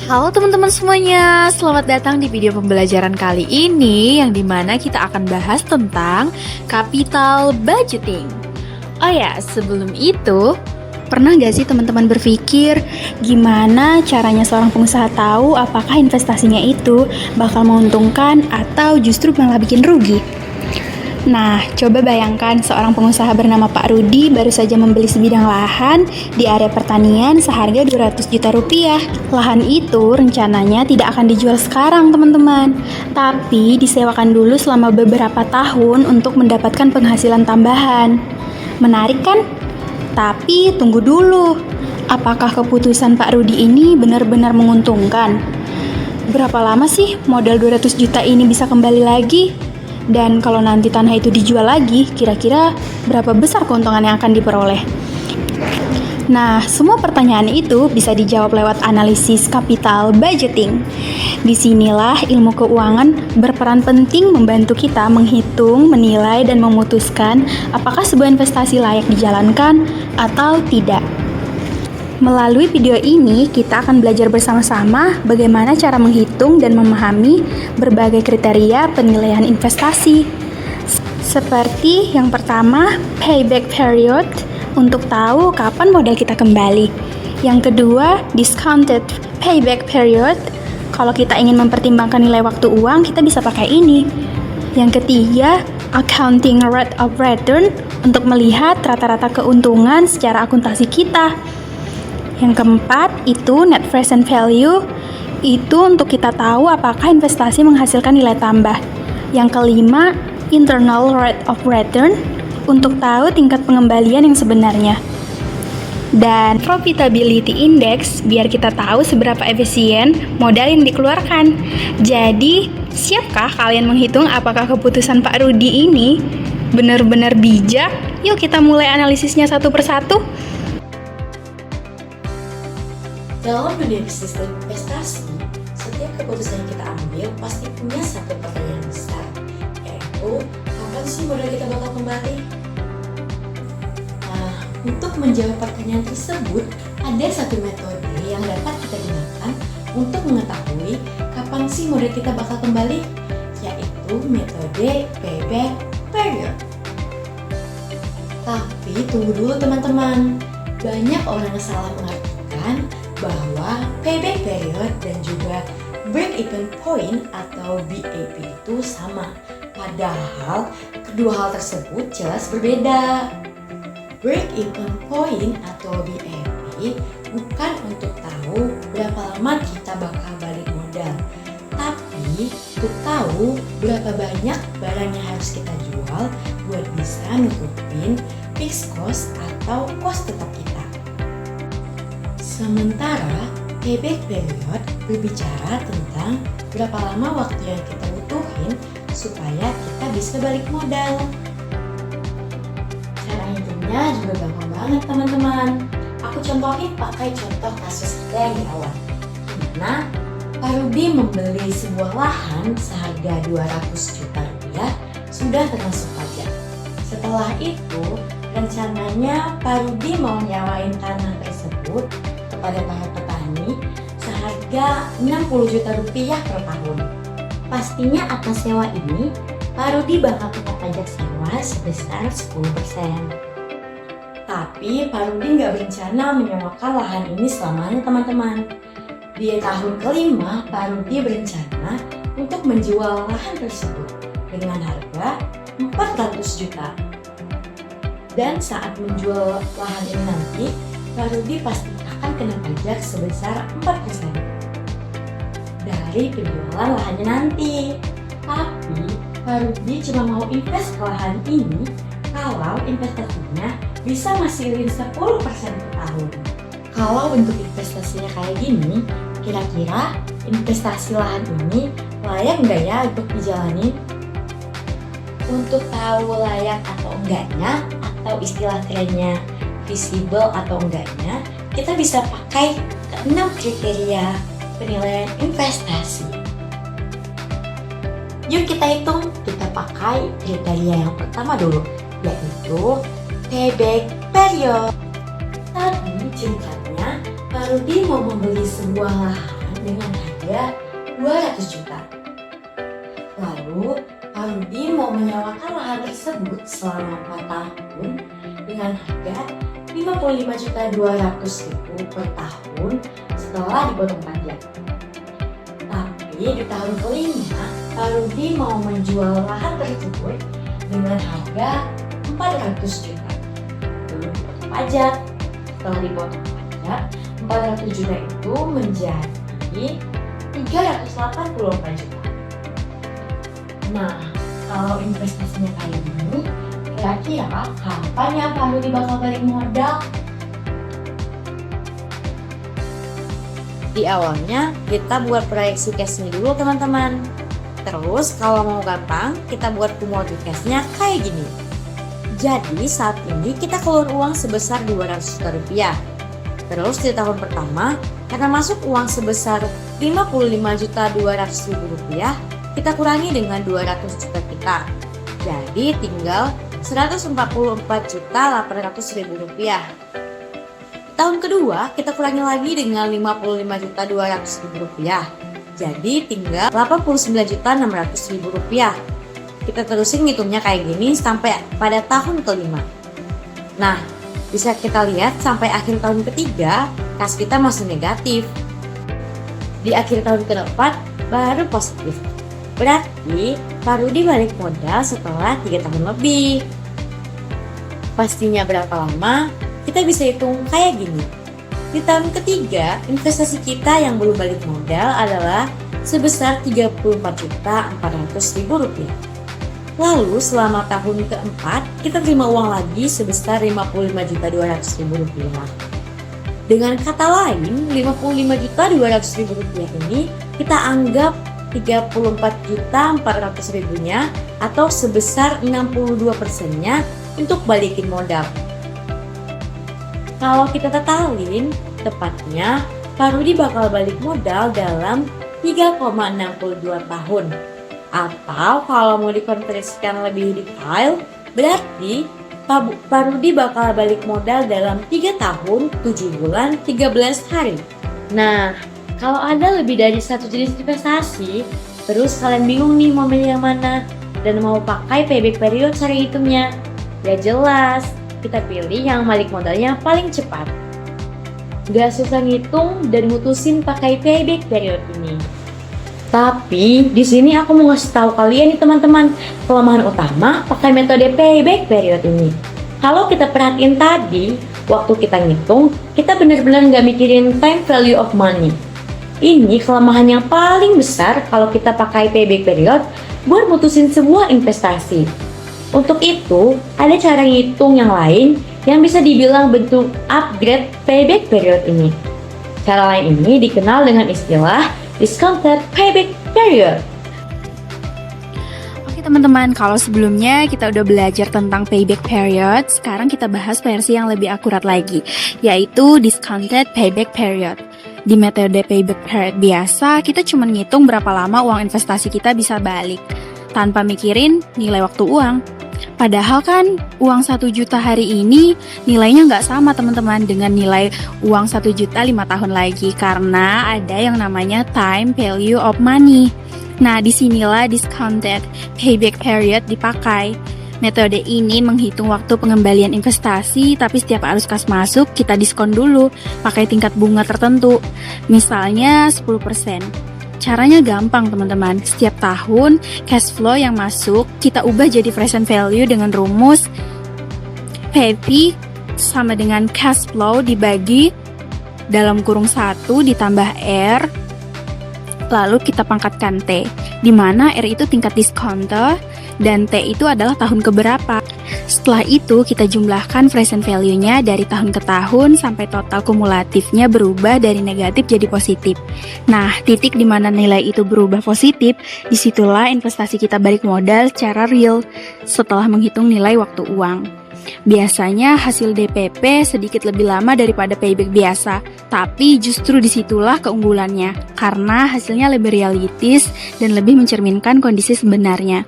Halo teman-teman semuanya, selamat datang di video pembelajaran kali ini yang dimana kita akan bahas tentang capital budgeting. Oh ya, sebelum itu, pernah gak sih teman-teman berpikir gimana caranya seorang pengusaha tahu apakah investasinya itu bakal menguntungkan atau justru malah bikin rugi? Nah, coba bayangkan seorang pengusaha bernama Pak Rudi baru saja membeli sebidang lahan di area pertanian seharga 200 juta rupiah. Lahan itu rencananya tidak akan dijual sekarang, teman-teman, tapi disewakan dulu selama beberapa tahun untuk mendapatkan penghasilan tambahan. Menarik kan? Tapi tunggu dulu, apakah keputusan Pak Rudi ini benar-benar menguntungkan? Berapa lama sih modal 200 juta ini bisa kembali lagi? Dan kalau nanti tanah itu dijual lagi, kira-kira berapa besar keuntungan yang akan diperoleh? Nah, semua pertanyaan itu bisa dijawab lewat analisis capital budgeting. Disinilah ilmu keuangan berperan penting membantu kita menghitung, menilai, dan memutuskan apakah sebuah investasi layak dijalankan atau tidak. Melalui video ini, kita akan belajar bersama-sama bagaimana cara menghitung dan memahami berbagai kriteria penilaian investasi. Seperti yang pertama, payback period, untuk tahu kapan modal kita kembali. Yang kedua, discounted payback period, kalau kita ingin mempertimbangkan nilai waktu uang, kita bisa pakai ini. Yang ketiga, accounting rate of return, untuk melihat rata-rata keuntungan secara akuntansi kita. Yang keempat, itu net present value, itu untuk kita tahu apakah investasi menghasilkan nilai tambah. Yang kelima, internal rate of return, untuk tahu tingkat pengembalian yang sebenarnya. Dan profitability index, biar kita tahu seberapa efisien modal yang dikeluarkan. Jadi, siapkah kalian menghitung apakah keputusan Pak Rudi ini benar-benar bijak? Yuk kita mulai analisisnya satu persatu. Dalam dunia bisnis dan investasi, setiap keputusan yang kita ambil pasti punya satu pertanyaan besar, yaitu kapan sih modal kita bakal kembali? Nah, untuk menjawab pertanyaan tersebut, ada satu metode yang dapat kita gunakan untuk mengetahui kapan sih modal kita bakal kembali, yaitu metode payback period. Tapi tunggu dulu teman-teman, banyak orang yang salah mengartikan bahwa payback period dan juga break even point atau BEP itu sama. Padahal kedua hal tersebut jelas berbeda. Break even point atau BEP bukan untuk tahu berapa lama kita bakal balik modal, tapi untuk tahu berapa banyak barang yang harus kita jual buat bisa nutupin fixed cost atau cost tetap kita. Sementara payback period berbicara tentang berapa lama waktu yang kita butuhin supaya kita bisa balik modal. Cara hitungnya juga gampang banget teman-teman. Aku contohin pakai contoh kasus kita yang di awal. Nah, Pak Rudi membeli sebuah lahan seharga 200 juta rupiah sudah termasuk pajak. Setelah itu, rencananya Pak Rudi mau nyawain tanah tersebut kepada para petani seharga 60 juta rupiah per tahun. Pastinya atas sewa ini, Pak Rudi bakal kena pajak sewa sebesar 10%. Tapi Pak Rudi nggak berencana menyewakan lahan ini selamanya teman-teman. Di tahun kelima, Pak Rudi berencana untuk menjual lahan tersebut dengan harga 400 juta. Dan saat menjual lahan ini nanti, Pak Rudi pasti akan kena pajak sebesar 4% dari penjualan lahannya nanti. Tapi Pak Rudi cuma mau invest ke lahan ini kalau investasinya bisa ngasilin 10% per tahun. Kalau bentuk investasinya kayak gini, kira-kira investasi lahan ini layak nggak ya untuk dijalani? Untuk tahu layak atau enggaknya, atau istilah kerennya visible atau enggaknya, kita bisa pakai 6 kriteria penilaian investasi. Yuk kita hitung, kita pakai kriteria yang pertama dulu, yaitu payback period. Tadi ceritanya Pak Rudi mau membeli sebuah lahan dengan harga 200 juta. Lalu, Pak Rudi mau menyewakan lahan tersebut selama 4 tahun dengan harga 55.200.000 per tahun setelah dipotong pajak. Tapi di tahun kelima, Pak Rudi mau menjual lahan tersebut dengan harga 400 juta. Belum dipotong pajak. Setelah dipotong pajak, 400 juta itu menjadi 384 juta. Nah, kalau investasinya kayak gini, kira-kira kapan ya Pak Rudi bakal balik modal? Di awalnya kita buat proyeksi cashnya dulu teman-teman. Terus kalau mau gampang, kita buat kumulatif cashnya kayak gini. Jadi saat ini kita keluar uang sebesar 200 juta rupiah. Terus di tahun pertama, karena masuk uang sebesar 55.200.000 rupiah, kita kurangi dengan 200 juta kita. Jadi tinggal 144.800.000 rupiah. Tahun kedua kita kurangi lagi dengan 55.200.000 rupiah. Jadi tinggal 89.600.000 rupiah. Kita terusin ngitungnya kayak gini sampai pada tahun kelima. Nah, bisa kita lihat sampai akhir tahun ketiga kas kita masih negatif. Di akhir tahun keempat baru positif. Berarti Pak Rudi balik modal setelah 3 tahun lebih. Pastinya berapa lama? Kita bisa hitung kayak gini. Di tahun ketiga, investasi kita yang belum balik modal adalah sebesar 34.400.000 rupiah. Lalu selama tahun keempat, kita terima uang lagi sebesar 55.200.000 rupiah. Dengan kata lain, 55.200.000 rupiah ini kita anggap 34.400.000-nya atau sebesar 62%-nya untuk balikin modal. Kalau kita totalin, tepatnya Pak Rudi bakal balik modal dalam 3,62 tahun. Atau kalau mau dikonversikan lebih detail, berarti Pak Rudi bakal balik modal dalam 3 tahun, 7 bulan, 13 hari. Nah, kalau ada lebih dari satu jenis investasi, terus kalian bingung nih mau milih yang mana dan mau pakai payback period cara hitungnya, ya jelas kita pilih yang balik modalnya paling cepat. Gak susah ngitung dan mutusin pakai payback period ini. Tapi di sini aku mau ngasih tahu kalian nih teman-teman, kelemahan utama pakai metode payback period ini. Kalau kita perhatiin tadi, waktu kita ngitung, kita benar-benar nggak mikirin time value of money. Ini kelemahan yang paling besar kalau kita pakai payback period buat mutusin sebuah investasi. Untuk itu, ada cara ngitung yang lain yang bisa dibilang bentuk upgrade payback period ini. Cara lain ini dikenal dengan istilah discounted payback period. Oke teman-teman, kalau sebelumnya kita udah belajar tentang payback period, sekarang kita bahas versi yang lebih akurat lagi, yaitu discounted payback period. Di metode payback period biasa, kita cuma ngitung berapa lama uang investasi kita bisa balik, tanpa mikirin nilai waktu uang. Padahal kan uang 1 juta hari ini nilainya nggak sama teman-teman dengan nilai uang 1 juta 5 tahun lagi, karena ada yang namanya time value of money. Nah, disinilah discounted payback period dipakai. Metode ini menghitung waktu pengembalian investasi, tapi setiap arus kas masuk kita diskon dulu pakai tingkat bunga tertentu, misalnya 10%. Caranya gampang teman-teman, setiap tahun cash flow yang masuk kita ubah jadi present value dengan rumus PP sama dengan cash flow dibagi dalam kurung 1 ditambah R, lalu kita pangkatkan T, di mana R itu tingkat diskonter dan T itu adalah tahun keberapa. Setelah itu kita jumlahkan present value-nya dari tahun ke tahun sampai total kumulatifnya berubah dari negatif jadi positif. Nah, titik di mana nilai itu berubah positif, disitulah investasi kita balik modal secara real setelah menghitung nilai waktu uang. Biasanya hasil DPP sedikit lebih lama daripada payback biasa, tapi justru disitulah keunggulannya, karena hasilnya lebih realistis dan lebih mencerminkan kondisi sebenarnya.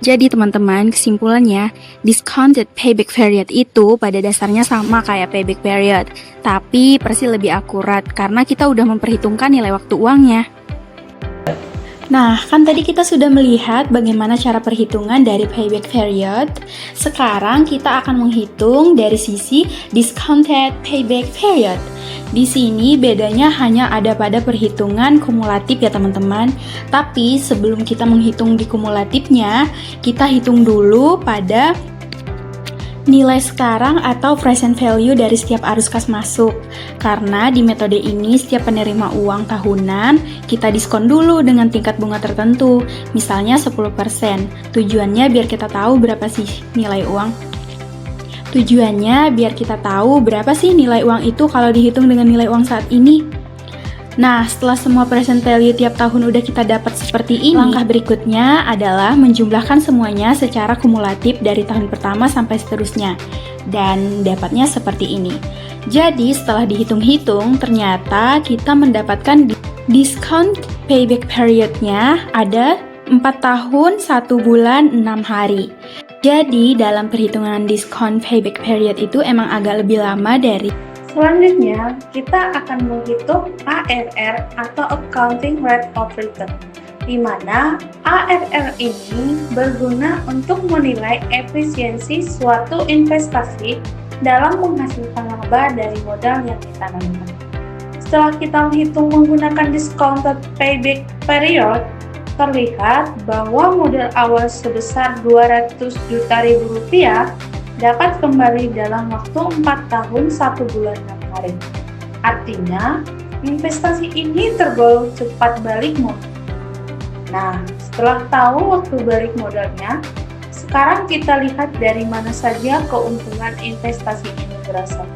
Jadi teman-teman, kesimpulannya, discounted payback period itu pada dasarnya sama kayak payback period, tapi pasti lebih akurat karena kita udah memperhitungkan nilai waktu uangnya. Nah, kan tadi kita sudah melihat bagaimana cara perhitungan dari payback period. Sekarang kita akan menghitung dari sisi discounted payback period. Di sini bedanya hanya ada pada perhitungan kumulatif ya teman-teman. Tapi sebelum kita menghitung di kumulatifnya, kita hitung dulu pada nilai sekarang atau present value dari setiap arus kas masuk. Karena di metode ini setiap penerima uang tahunan kita diskon dulu dengan tingkat bunga tertentu, misalnya 10%. Tujuannya biar kita tahu berapa sih nilai uang. Tujuannya biar kita tahu berapa sih nilai uang itu kalau dihitung dengan nilai uang saat ini. Nah, setelah semua present value tiap tahun udah kita dapat seperti ini, langkah berikutnya adalah menjumlahkan semuanya secara kumulatif dari tahun pertama sampai seterusnya. Dan dapatnya seperti ini. Jadi, setelah dihitung-hitung, ternyata kita mendapatkan discount payback period-nya ada 4 tahun, 1 bulan, 6 hari. Jadi, dalam perhitungan discount payback period itu emang agak lebih lama dari. Selanjutnya, kita akan menghitung ARR atau Accounting Rate of Return, di mana ARR ini berguna untuk menilai efisiensi suatu investasi dalam menghasilkan laba dari modal yang ditanamkan. Setelah kita menghitung menggunakan discounted payback period, terlihat bahwa modal awal sebesar Rp200 juta dapat kembali dalam waktu 4 tahun 1 bulan 6 hari. Artinya, investasi ini tergolong cepat balik modal. Nah, setelah tahu waktu balik modalnya, sekarang kita lihat dari mana saja keuntungan investasi ini berasal.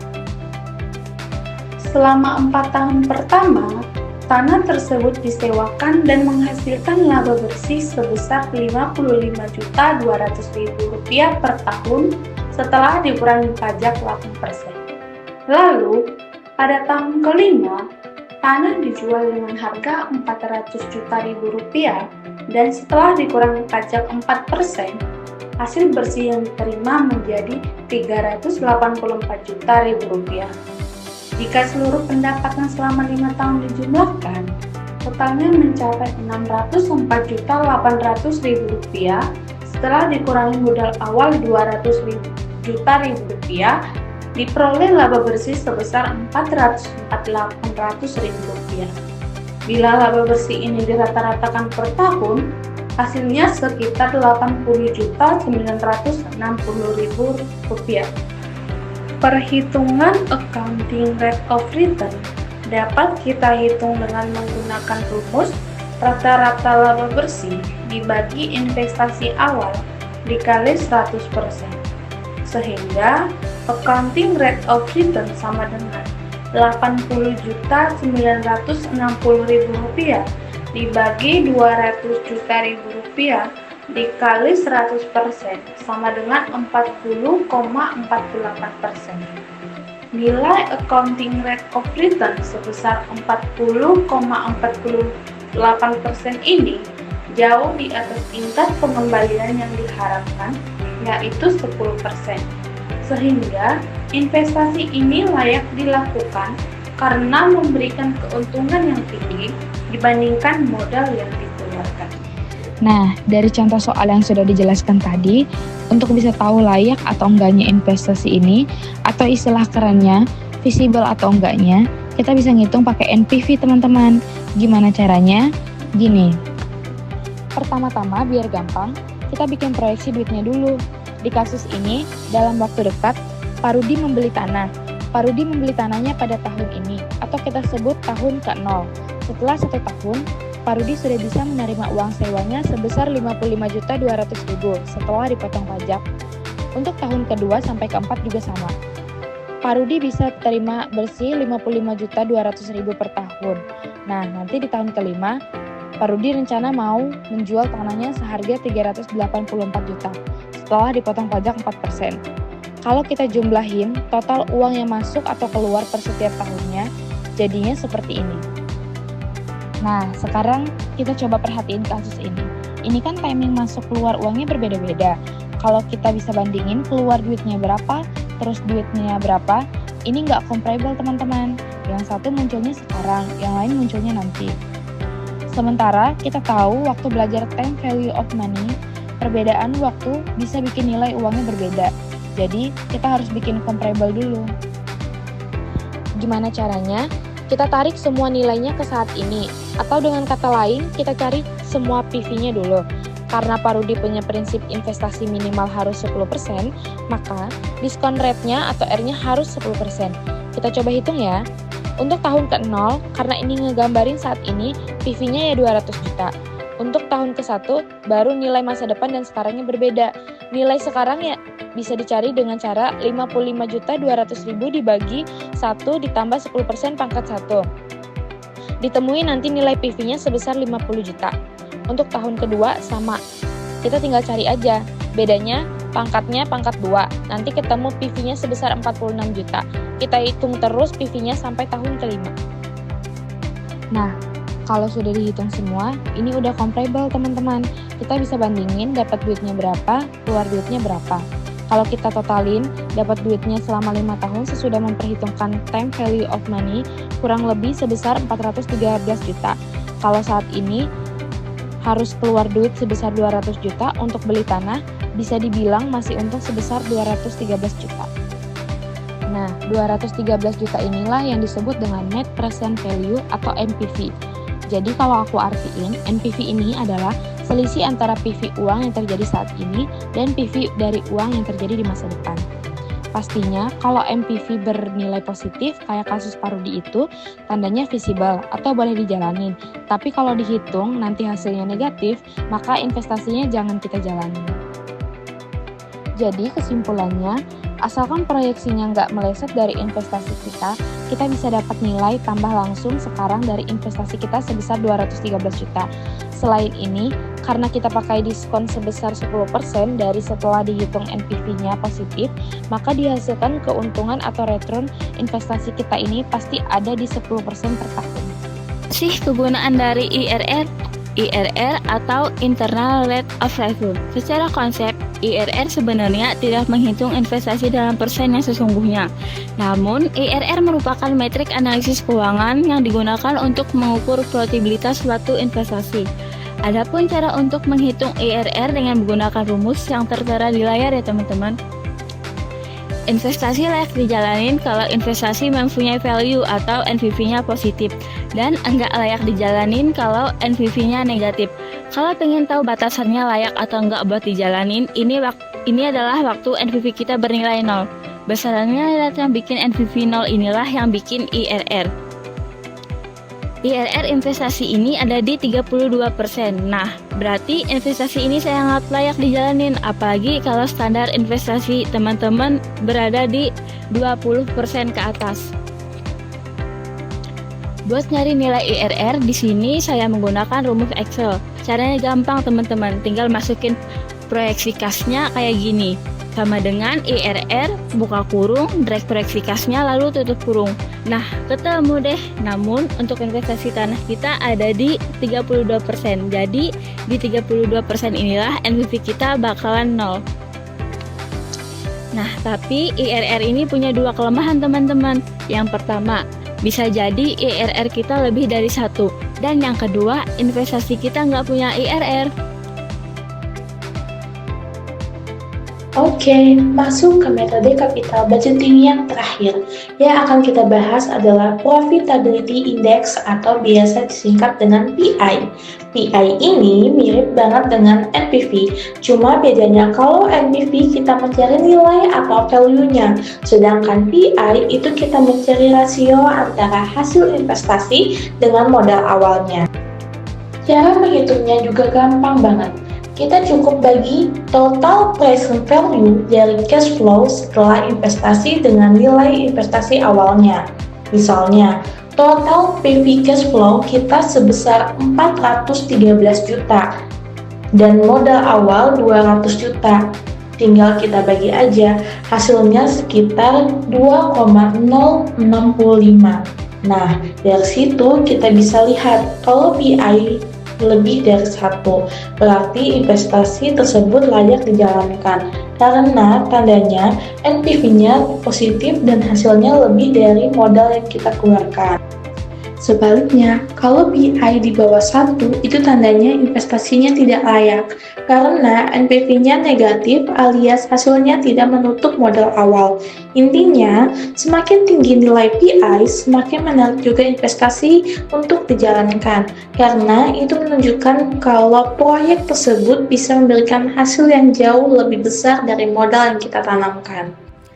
Selama 4 tahun pertama, tanah tersebut disewakan dan menghasilkan laba bersih sebesar Rp55.200.000 per tahun setelah dikurangi pajak 8%. Lalu, pada tahun kelima, tanah dijual dengan harga Rp400 juta dan setelah dikurangi pajak 4%, hasil bersih yang diterima menjadi Rp384 juta. Jika seluruh pendapatan selama 5 tahun dijumlahkan, totalnya mencapai Rp604.800.000 setelah dikurangi modal awal Rp200 juta, diperoleh laba bersih sebesar Rp448.000. Bila laba bersih ini dirata-ratakan per tahun, hasilnya sekitar Rp80.960.000. Perhitungan Accounting Rate of Return dapat kita hitung dengan menggunakan rumus rata-rata laba bersih dibagi investasi awal dikali 100%. Sehingga Accounting Rate of Return sama dengan Rp80.960.000 dibagi Rp200 juta dikali 100% sama dengan 40,48%. Nilai Accounting Rate of Return sebesar 40,48% ini jauh di atas tingkat pengembalian yang diharapkan, yaitu 10%. Sehingga investasi ini layak dilakukan karena memberikan keuntungan yang tinggi dibandingkan modal yang dikeluarkan. Nah, dari contoh soal yang sudah dijelaskan tadi, untuk bisa tahu layak atau enggaknya investasi ini, atau istilah kerennya, visible atau enggaknya, kita bisa ngitung pakai NPV teman-teman. Gimana caranya? Gini, pertama-tama biar gampang, kita bikin proyeksi duitnya dulu. Di kasus ini, dalam waktu dekat, Pak Rudi membeli tanah. Pak Rudi membeli tanahnya pada tahun ini, atau kita sebut tahun ke-0. Setelah 1 tahun, Pak Rudi sudah bisa menerima uang sewanya sebesar Rp55.200.000 setelah dipotong pajak. Untuk tahun kedua sampai keempat juga sama. Pak Rudi bisa terima bersih Rp55.200.000 per tahun. Nah, nanti di tahun kelima, Pak Rudi rencana mau menjual tanahnya seharga Rp384 juta setelah dipotong pajak 4%. Kalau kita jumlahin total uang yang masuk atau keluar per setiap tahunnya, jadinya seperti ini. Nah, sekarang kita coba perhatiin kasus ini. Ini kan timing masuk keluar uangnya berbeda-beda. Kalau kita bisa bandingin keluar duitnya berapa, terus duitnya berapa, ini nggak comparable teman-teman. Yang satu munculnya sekarang, yang lain munculnya nanti. Sementara kita tahu waktu belajar time value of money, perbedaan waktu bisa bikin nilai uangnya berbeda. Jadi kita harus bikin comparable dulu. Gimana caranya? Kita tarik semua nilainya ke saat ini. Atau dengan kata lain, kita cari semua PV-nya dulu. Karena Parudi punya prinsip investasi minimal harus 10%, maka diskon rate-nya atau R-nya harus 10%. Kita coba hitung ya. Untuk tahun ke-0, karena ini ngegambarin saat ini, PV-nya ya 200 juta. Untuk tahun ke-1, baru nilai masa depan dan sekarangnya berbeda. Nilai sekarang ya bisa dicari dengan cara 55.200.000 dibagi 1 ditambah 10% pangkat 1. Ditemui nanti nilai PV-nya sebesar 50 juta. Untuk tahun kedua sama. Kita tinggal cari aja. Bedanya pangkatnya pangkat 2. Nanti ketemu PV-nya sebesar 46 juta. Kita hitung terus PV-nya sampai tahun kelima. Nah, kalau sudah dihitung semua, ini udah comparable teman-teman. Kita bisa bandingin dapat duitnya berapa, keluar duitnya berapa. Kalau kita totalin, dapat duitnya selama 5 tahun sesudah memperhitungkan time value of money kurang lebih sebesar 413 juta. Kalau saat ini harus keluar duit sebesar 200 juta untuk beli tanah, bisa dibilang masih untung sebesar 213 juta. Nah, 213 juta inilah yang disebut dengan net present value atau NPV. Jadi kalau aku artiin, NPV ini adalah selisih antara PV uang yang terjadi saat ini dan PV dari uang yang terjadi di masa depan. Pastinya kalau NPV bernilai positif kayak kasus Parudi itu, tandanya visible atau boleh dijalanin. Tapi kalau dihitung nanti hasilnya negatif, maka investasinya jangan kita jalanin. Jadi kesimpulannya, asalkan proyeksinya nggak meleset dari investasi kita bisa dapat nilai tambah langsung sekarang dari investasi kita sebesar 213 juta. Selain ini, karena kita pakai diskon sebesar 10% dari setelah dihitung NPV-nya positif, maka dihasilkan keuntungan atau return investasi kita ini pasti ada di 10% per tahun. Kegunaan dari IRR atau Internal Rate of Return. Secara konsep, IRR sebenarnya tidak menghitung investasi dalam persen yang sesungguhnya. Namun, IRR merupakan metrik analisis keuangan yang digunakan untuk mengukur profitabilitas suatu investasi. Adapun cara untuk menghitung IRR dengan menggunakan rumus yang tertera di layar ya teman-teman. Investasi layak dijalanin kalau investasi mempunyai value atau NPV-nya positif dan enggak layak dijalanin kalau NPV-nya negatif. Kalau pengen tahu batasannya layak atau enggak buat dijalanin, ini adalah waktu NPV kita bernilai 0. Besarannya yang bikin NPV 0 inilah yang bikin IRR. IRR investasi ini ada di 32%. Nah, berarti investasi ini sangat layak dijalanin, apalagi kalau standar investasi teman-teman berada di 20% ke atas. Buat nyari nilai IRR, di sini saya menggunakan rumus Excel. Caranya gampang teman-teman, tinggal masukin proyeksi kasnya kayak gini. Sama dengan IRR, buka kurung, drag proyeksi kasnya lalu tutup kurung. Nah, ketemu deh. Namun, untuk investasi tanah kita ada di 32%. Jadi, di 32% inilah NPV kita bakalan 0. Nah, tapi IRR ini punya dua kelemahan teman-teman. Yang pertama, bisa jadi IRR kita lebih dari 1. Dan yang kedua, investasi kita nggak punya IRR. Oke, masuk ke metode capital budgeting yang terakhir. Yang akan kita bahas adalah Profitability Index atau biasa disingkat dengan PI. PI ini mirip banget dengan NPV, cuma bedanya kalau NPV kita mencari nilai atau value-nya, sedangkan PI itu kita mencari rasio antara hasil investasi dengan modal awalnya. Cara menghitungnya juga gampang banget. Kita cukup bagi total present value dari cash flow setelah investasi dengan nilai investasi awalnya. Misalnya, total PV cash flow kita sebesar 413 juta dan modal awal 200 juta. Tinggal kita bagi aja, hasilnya sekitar 2,065. Nah, dari situ kita bisa lihat kalau PI lebih dari 1, berarti investasi tersebut layak dijalankan karena tandanya NPV-nya positif dan hasilnya lebih dari modal yang kita keluarkan. Sebaliknya, kalau BI di bawah 1, itu tandanya investasinya tidak layak, karena NPV-nya negatif alias hasilnya tidak menutup modal awal. Intinya, semakin tinggi nilai PI, semakin menarik juga investasi untuk dijalankan, karena itu menunjukkan kalau proyek tersebut bisa memberikan hasil yang jauh lebih besar dari modal yang kita tanamkan.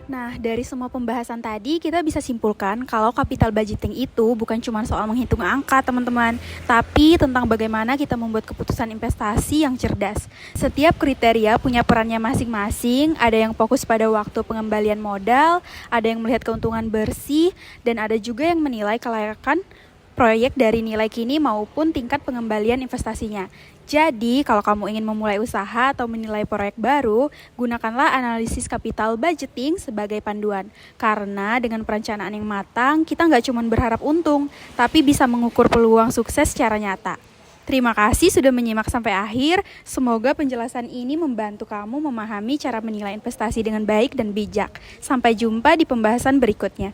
Nah, dari semua pembahasan tadi, kita bisa simpulkan kalau capital budgeting itu bukan cuma soal menghitung angka, teman-teman, tapi tentang bagaimana kita membuat keputusan investasi yang cerdas. Setiap kriteria punya perannya masing-masing, ada yang fokus pada waktu pengembalian modal, ada yang melihat keuntungan bersih, dan ada juga yang menilai kelayakan proyek dari nilai kini maupun tingkat pengembalian investasinya. Jadi, kalau kamu ingin memulai usaha atau menilai proyek baru, gunakanlah analisis capital budgeting sebagai panduan. Karena dengan perencanaan yang matang, kita nggak cuma berharap untung, tapi bisa mengukur peluang sukses secara nyata. Terima kasih sudah menyimak sampai akhir. Semoga penjelasan ini membantu kamu memahami cara menilai investasi dengan baik dan bijak. Sampai jumpa di pembahasan berikutnya.